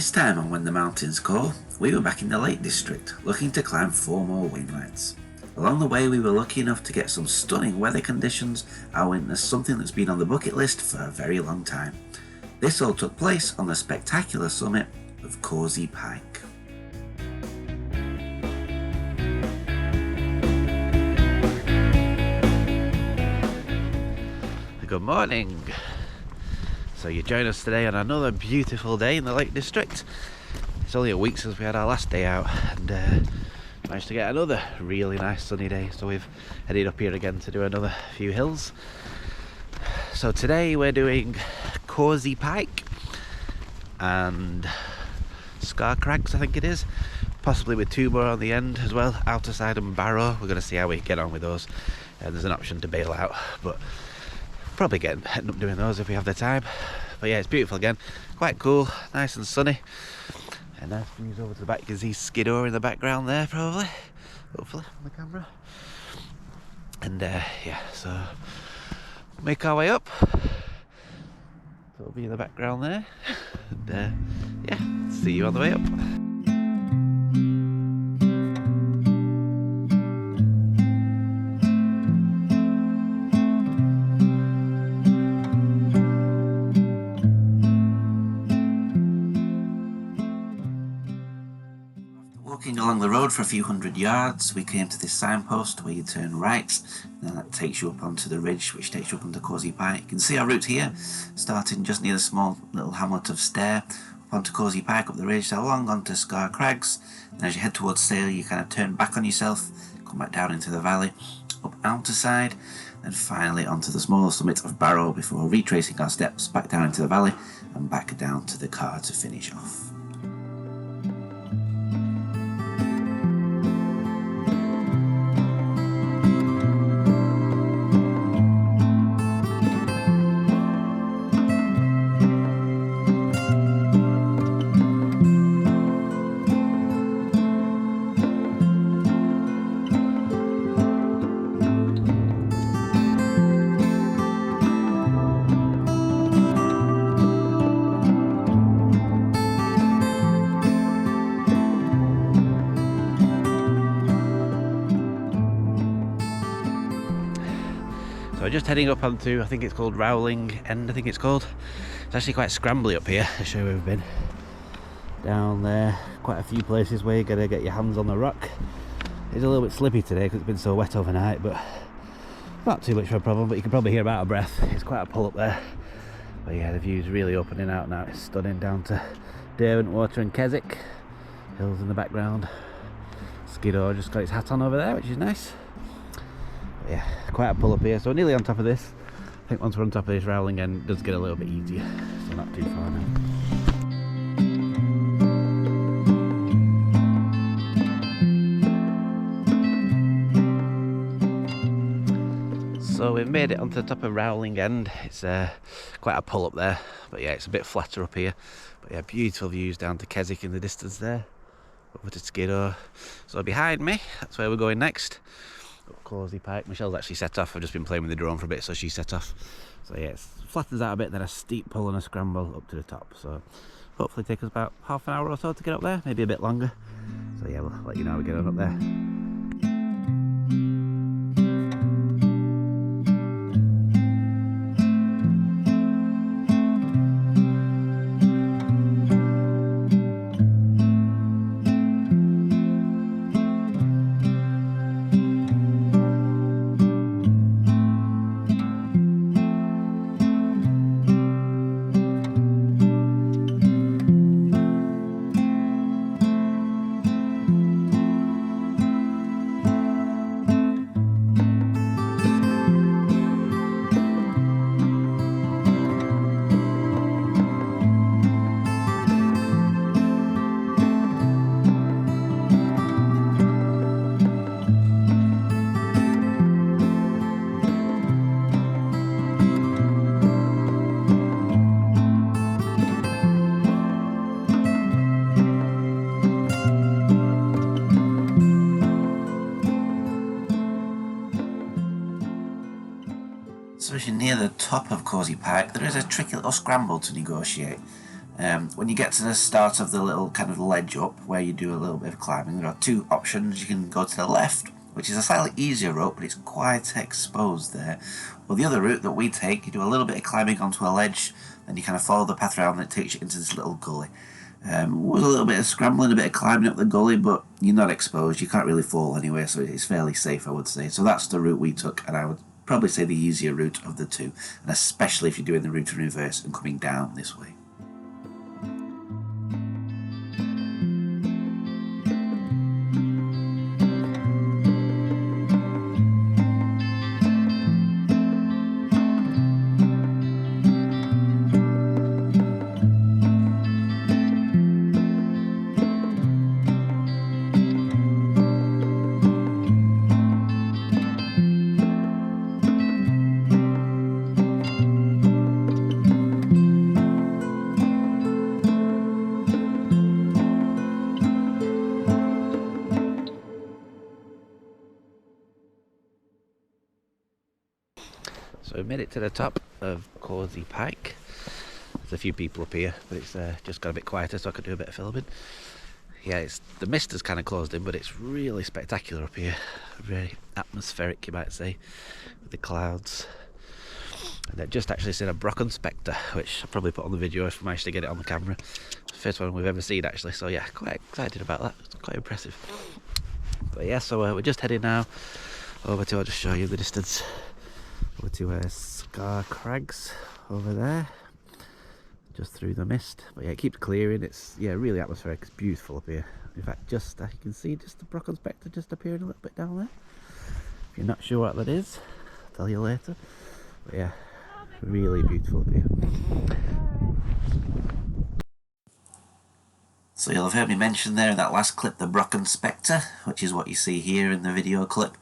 This time on When the Mountains Call, we were back in the Lake District, looking to climb 4 more Wainwrights. Along the way we were lucky enough to get some stunning weather conditions and witness something that's been on the bucket list for a very long time. This all took place on the spectacular summit of Causey Pike. Good morning! So you join us today on another beautiful day in the Lake District. It's only a week since we had our last day out and managed to get another really nice sunny day, so we've headed up here again to do another few hills. So today we're doing Causey Pike and Scar Crags, I think it is, possibly with 2 more on the end as well, Outerside and Barrow. We're going to see how we get on with those. There's an option to bail out, but probably end up doing those if we have the time. But yeah, it's beautiful again, quite cool, nice and sunny, and nice views over to the back. You can see Skidoo in the background there, probably, hopefully on the camera. And yeah, so make our way up, so it'll be in the background there. And yeah, see you on the way up. Walking along the road for a few hundred yards, we came to this signpost where you turn right, and that takes you up onto the ridge, which takes you up onto Causey Pike. You can see our route here, starting just near the small little hamlet of Stair, up onto Causey Pike, up the ridge, along onto Scar Crags, and as you head towards Stair, you kind of turn back on yourself, come back down into the valley, up Outerside, and finally onto the smaller summit of Barrow before retracing our steps back down into the valley and back down to the car to finish off. So just heading up onto, I think it's called Rowling End, I think it's called. It's actually quite scrambly up here. I'll show you where we've been. Down there, quite a few places where you're going to get your hands on the rock. It's a little bit slippy today because it's been so wet overnight, but not too much of a problem, but you can probably hear I'm out of breath. It's quite a pull up there. But yeah, the view's really opening out now. It's stunning down to Derwentwater and Keswick. Hills in the background. Skidoo just got its hat on over there, which is nice. Yeah, quite a pull up here, so we're nearly on top of this. I think once we're on top of this Rowling End, it does get a little bit easier, so not too far now. So we've made it onto the top of Rowling End. It's quite a pull up there, but yeah, it's a bit flatter up here. But yeah, beautiful views down to Keswick in the distance there, over to Skidoo. So behind me, that's where we're going next. Causey Pike. Michelle's actually set off. I've just been playing with the drone for a bit, so she set off. So yeah, it flattens out a bit, then a steep pull and a scramble up to the top. So hopefully take us about half an hour or so to get up there, maybe a bit longer. So yeah, we'll let you know how we get on up there. So as you're near the top of Causey Pike, there is a tricky little scramble to negotiate. When you get to the start of the little kind of ledge up where you do a little bit of climbing, there are two options. You can go to the left, which is a slightly easier route, but it's quite exposed there. Well, the other route that we take, you do a little bit of climbing onto a ledge, and you kind of follow the path around, and it takes you into this little gully. With a little bit of scrambling, a bit of climbing up the gully, but you're not exposed. You can't really fall anyway, so it's fairly safe, I would say. So that's the route we took, and I would probably say the easier route of the two, and especially if you're doing the route in reverse and coming down this way. So we made it to the top of Causey Pike. There's a few people up here, but it's just got a bit quieter, so I could do a bit of filming. Yeah, the mist has kind of closed in, but it's really spectacular up here. Very atmospheric, you might say, with the clouds. And I've just actually seen a Brocken Spectre, which I'll probably put on the video if I manage to get it on the camera. First one we've ever seen, actually, so yeah, quite excited about that. It's quite impressive. But yeah, so we're just heading now over to, I'll just show you the distance, over to Scar Crags over there, just through the mist. But yeah, it keeps clearing. It's really atmospheric. It's beautiful up here. In fact, just you can see just the Brocken Spectre just appearing a little bit down there. If you're not sure what that is, I'll tell you later. But yeah, really beautiful up here. So you'll have heard me mention there in that last clip the Brocken Spectre, which is what you see here in the video clip.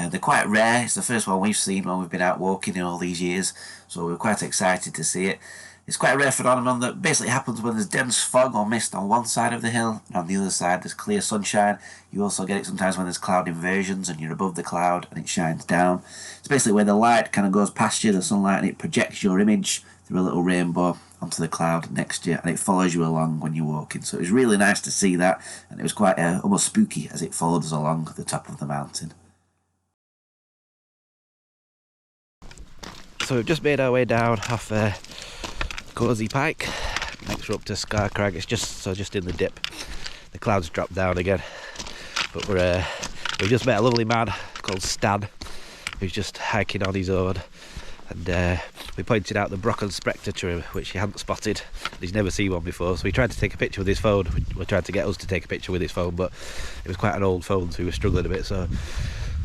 They're quite rare. It's the first one we've seen when we've been out walking in all these years, so we're quite excited to see it. It's quite a rare phenomenon that basically happens when there's dense fog or mist on one side of the hill, and on the other side there's clear sunshine. You also get it sometimes when there's cloud inversions and you're above the cloud and it shines down. It's basically where the light kind of goes past you, the sunlight, and it projects your image through a little rainbow onto the cloud next to you, and it follows you along when you're walking. So it was really nice to see that, and it was quite almost spooky as it followed us along the top of the mountain. So we've just made our way down off Causey Pike. Next we're up to Scar Crag. It's just in the dip. The clouds drop down again. But we just met a lovely man called Stan, who's just hiking on his own. And we pointed out the Brocken Spectre to him, which he hadn't spotted. He's never seen one before, so he tried to take a picture with his phone. We tried to get us to take a picture with his phone, but it was quite an old phone, so we were struggling a bit. So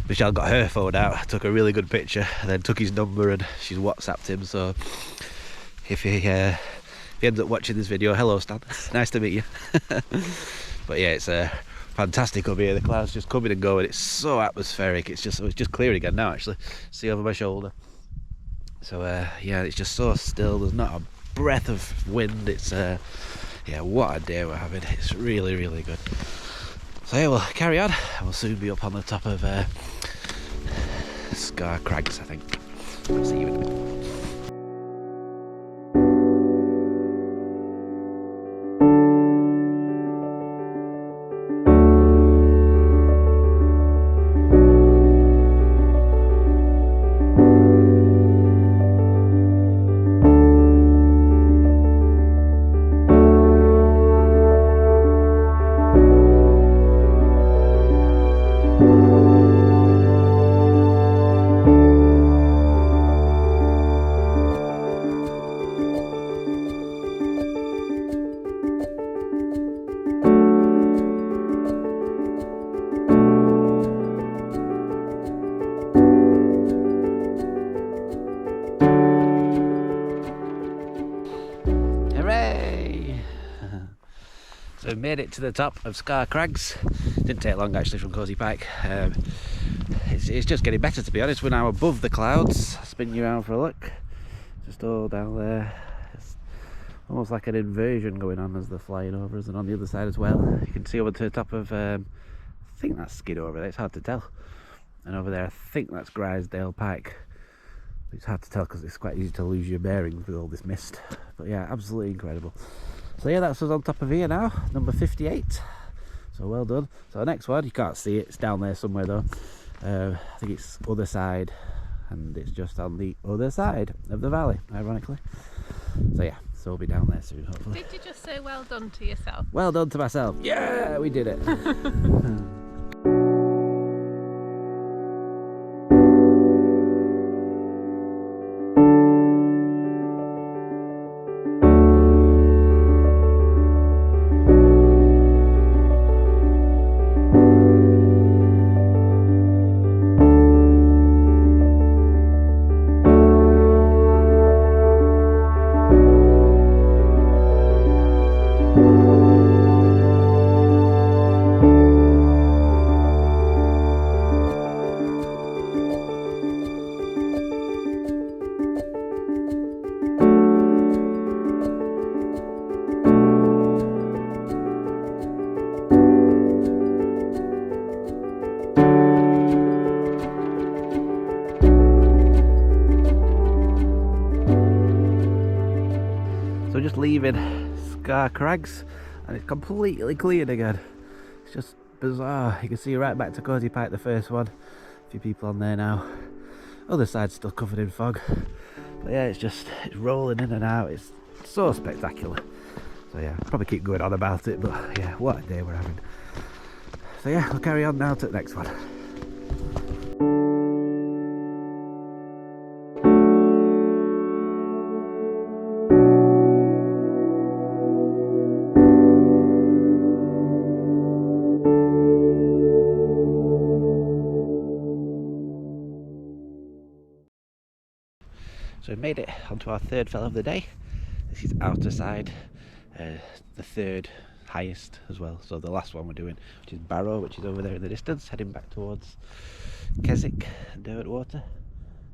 Michelle got her phone out, took a really good picture, and then took his number, and she's WhatsApped him. So if he ends up watching this video, hello Stan, nice to meet you. But yeah, it's fantastic up here. The clouds just coming and going. It's so atmospheric. It's just clearing again now, actually. See over my shoulder. So yeah, it's just so still. There's not a breath of wind. It's yeah, what a day we're having. It's really, really good. So yeah, we'll carry on. We'll soon be up on the top of Scar Crags, I think. I'll see you in a minute. So we made it to the top of Scar Crags. Didn't take long actually from Causey Pike. It's just getting better, to be honest. We're now above the clouds. I'll spin you around for a look. Just all down there. It's almost like an inversion going on as they're flying over us, and on the other side as well. You can see over to the top of, I think that's Skid over there, it's hard to tell. And over there I think that's Grisdale Pike. It's hard to tell because it's quite easy to lose your bearings with all this mist. But yeah, absolutely incredible. So yeah, that's us on top of here now, number 58. So well done. So the next one, you can't see it, it's down there somewhere though. I think it's Outerside, and it's just on the other side of the valley, ironically. So yeah, so we'll be down there soon, hopefully. Did you just say well done to yourself? Well done to myself. Yeah, we did it. So just leaving Scar Crags, and it's completely cleared again. It's just bizarre. You can see right back to Causey Pike, the first one. A few people on there now. Other side's still covered in fog. But yeah, it's rolling in and out. It's so spectacular. So yeah, I'll probably keep going on about it, but yeah, what a day we're having. So yeah, we'll carry on now to the next one. So we made it onto our third fell of the day. This is Outerside, the third highest as well. So the last one we're doing, which is Barrow, which is over there in the distance, heading back towards Keswick and Dirtwater.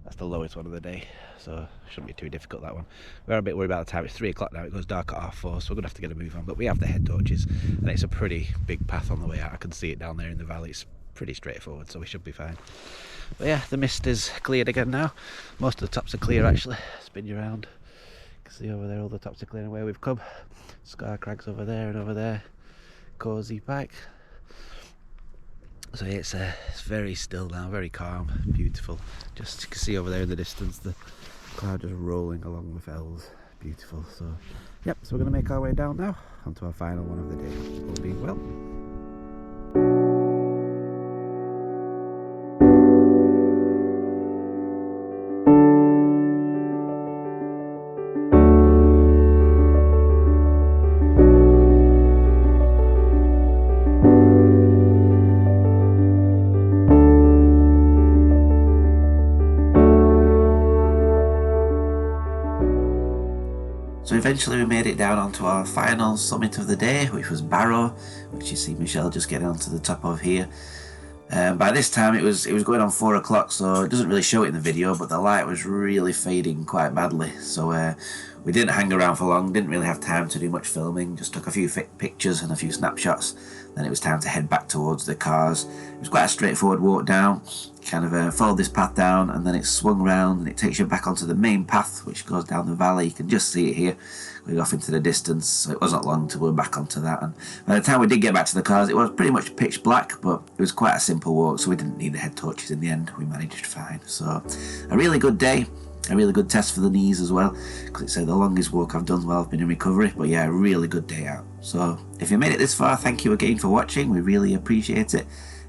That's the lowest one of the day, so shouldn't be too difficult, that one. We're a bit worried about the time. It's 3 o'clock now, it goes dark at 4:30, so we're gonna have to get a move on. But we have the head torches, and it's a pretty big path on the way out. I can see it down there in the valley. It's pretty straightforward, so we should be fine. But yeah, the mist is cleared again now. Most of the tops are clear actually. Spin you around. You can see over there all the tops are clear and where we've come. Scar Crags over there and over there. Causey Pike. So yeah, it's very still now, very calm, beautiful. Just you can see over there in the distance the cloud just rolling along the fells. Beautiful. So yep, so we're going to make our way down now onto our final one of the day. All being well. So eventually we made it down onto our final summit of the day, which was Barrow, which you see Michelle just getting onto the top of here. By this time it was going on 4 o'clock, so it doesn't really show it in the video, but the light was really fading quite badly. So we didn't hang around for long, didn't really have time to do much filming, just took a few pictures and a few snapshots. Then it was time to head back towards the cars. It was quite a straightforward walk down. Kind of followed this path down, and then it swung round and it takes you back onto the main path which goes down the valley. You can just see it here going off into the distance. So it wasn't long till we were back onto that, and by the time we did get back to the cars it was pretty much pitch black, but it was quite a simple walk, so we didn't need the head torches in the end. We managed fine. So a really good day, a really good test for the knees as well, because it's the longest walk I've done while I've been in recovery. But yeah, a really good day out. So if you made it this far, thank you again for watching. We really appreciate it.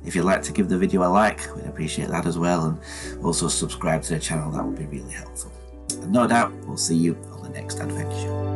If you'd like to give the video a like, we'd appreciate that as well, and also subscribe to the channel. That would be really helpful. And no doubt we'll see you on the next adventure.